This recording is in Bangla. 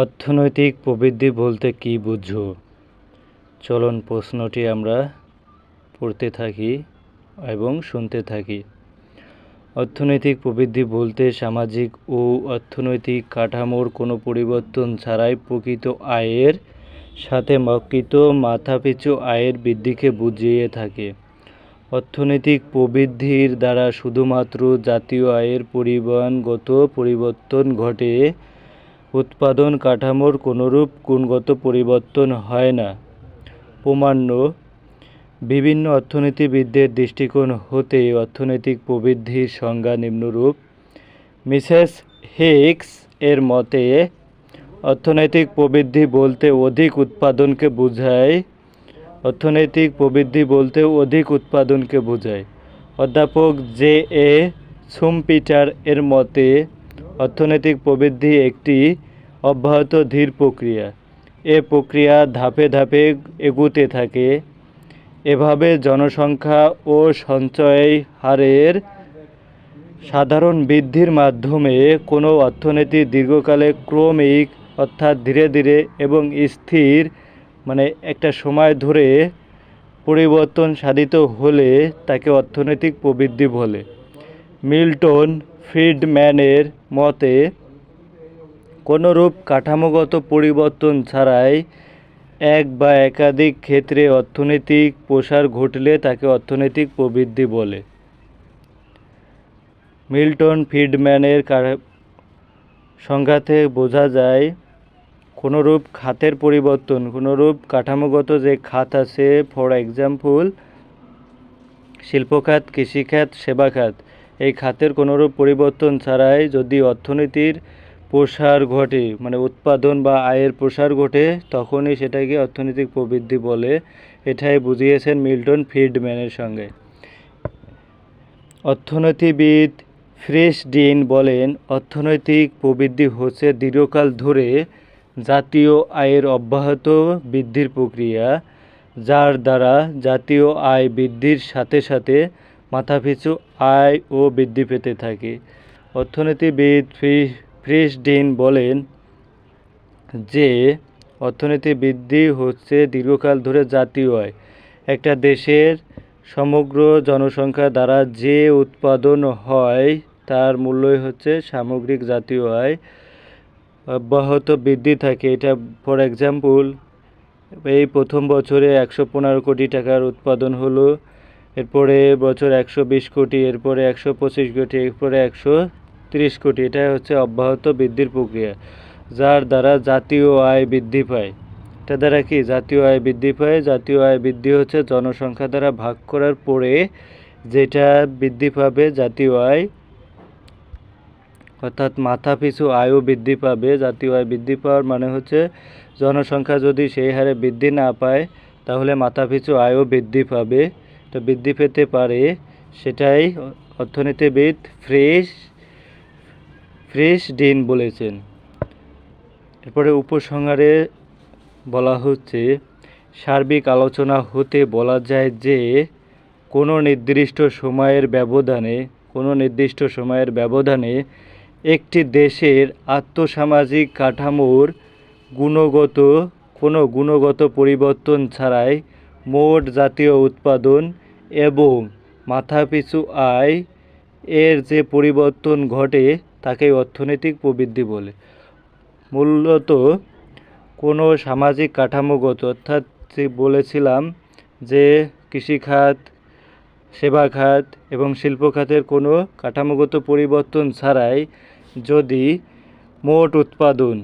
অর্থনৈতিক প্রবৃদ্ধি বলতে কী বুঝো? চলুন প্রশ্নটি আমরা পড়তে থাকি এবং শুনতে থাকি। অর্থনৈতিক প্রবৃদ্ধি বলতে সামাজিক ও অর্থনৈতিক কাঠামোর কোনো পরিবর্তন ছাড়াই প্রকৃত আয়ের সাথে প্রকৃত মাথাপিছু আয়ের বৃদ্ধিকে বুঝিয়ে থাকে। অর্থনৈতিক প্রবৃদ্ধির দ্বারা শুধুমাত্র জাতীয় আয়ের পরিমাণগত পরিবর্তন ঘটে, উৎপাদন কাঠামোর কোনরূপ গুণগত পরিবর্তন হয় না। প্রামাণ্য বিভিন্ন অর্থনীতিবিদদের দৃষ্টিকোণ হতে অর্থনৈতিক প্রবৃদ্ধির সংজ্ঞা নিম্নরূপ। মিসেস হিক্স এর মতে অর্থনৈতিক প্রবৃদ্ধি বলতে অধিক উৎপাদনকে বোঝায়। অর্থনৈতিক প্রবৃদ্ধি বলতে অধিক উৎপাদনকে বোঝায়। অধ্যাপক জে.এ. শুম্পিটার এর মতে অর্থনৈতিক প্রবৃদ্ধি একটি অব্যাহত ধীর প্রক্রিয়া। এ প্রক্রিয়া ধাপে ধাপে এগুতে থাকে। এভাবে জনসংখ্যা ও সঞ্চয় হারের সাধারণ বৃদ্ধির মাধ্যমে কোনো অর্থনীতি দীর্ঘকালে ক্রমিক অর্থাৎ ধীরে ধীরে এবং স্থির একটা সময় ধরে পরিবর্তন সাধিত হলে তাকে অর্থনৈতিক প্রবৃদ্ধি বলে। মিল্টন ফ্রিডম্যানের মতে কোনরূপ কাঠামোগত পরিবর্তন ছাড়াই এক বা একাধিক ক্ষেত্রে অর্থনৈতিক প্রসার ঘটলে তাকে অর্থনৈতিক প্রবৃদ্ধি বলে। মিল্টন ফ্রিডম্যানের সংজ্ঞা থেকে বোঝা যায় কোনরূপ খাতের পরিবর্তন, কোনরূপ কাঠামোগত যে খাত আছে, ফর এক্সাম্পল শিল্পখাত, কৃষিখাত, সেবা খাত, এই খাতের কোনরূপ পরিবর্তন ছাড়াই যদি অর্থনীতির প্রসার ঘটে, উৎপাদন বা আয়ের প্রসার ঘটে, তখনই সেটাকে অর্থনৈতিক প্রবৃদ্ধি বলে। এটাই বুঝিয়েছেন মিল্টন ফ্রিডম্যানের সঙ্গে। অর্থনীতিবিদ ফ্রিশডিন বলেন, অর্থনৈতিক প্রবৃদ্ধি হচ্ছে দীর্ঘকাল ধরে জাতীয় আয়ের অব্যাহত বৃদ্ধির প্রক্রিয়া, যার দ্বারা জাতীয় আয় বৃদ্ধির সাথে সাথে মাথাপিছু আয়ও বৃদ্ধি পেতে থাকে। অর্থনীতিবিদ ফ্রিশডিন বলেন যে অর্থনীতি বৃদ্ধি হচ্ছে দীর্ঘকাল ধরে জাতীয় আয়। একটা দেশের সমগ্র জনসংখ্যা দ্বারা যে উৎপাদন হয় তার মূল্যই হচ্ছে সামগ্রিক জাতীয় আয়, অব্যাহত বৃদ্ধি থাকে। এটা ফর এক্সাম্পল এই প্রথম বছরে 115 কোটি টাকার উৎপাদন হলো, এরপরে বছর 120 কোটি, এরপরে 125 কোটি, এরপরে 130 কোটি। এটা হচ্ছে অব্যাহত বৃদ্ধির প্রক্রিয়া, যার দ্বারা জাতীয় আয় বৃদ্ধি পায়। এটা দ্বারা কি জাতীয় আয় বৃদ্ধি পায়? জাতীয় আয় বৃদ্ধি হচ্ছে জনসংখ্যা দ্বারা ভাগ করার পরে যেটা বৃদ্ধি পাবে জাতীয় আয়, অর্থাৎ মাথাপিছু আয়ও বৃদ্ধি পাবে। জাতীয় আয় বৃদ্ধি পাওয়ার মানে হচ্ছে জনসংখ্যা যদি সেই হারে বৃদ্ধি না পায় তাহলে মাথাপিছু আয়ও বৃদ্ধি পাবে, তো বৃদ্ধি পেতে পারে। সেটাই অর্থনীতিবিদ ফ্রিশডিন বলেছেন। এরপরে উপসংহারে বলা হচ্ছে, সার্বিক আলোচনা হতে বলা যায় যে কোনো নির্দিষ্ট সময়ের ব্যবধানে একটি দেশের আর্থসামাজিক কাঠামোর গুণগত পরিবর্তন ছাড়াই মোট জাতীয় উৎপাদন এবং মাথাপিছু আয় এর যে পরিবর্তন ঘটে তাকে অর্থনৈতিক প্রবৃদ্ধি বলে। মূলত কোনো সামাজিক কাঠামোগত, অর্থাৎ যে বলেছিলাম যে কৃষিখাত, সেবা খাত এবং শিল্প খাতের কোনো কাঠামোগত পরিবর্তন ছাড়াই যদি মোট উৎপাদন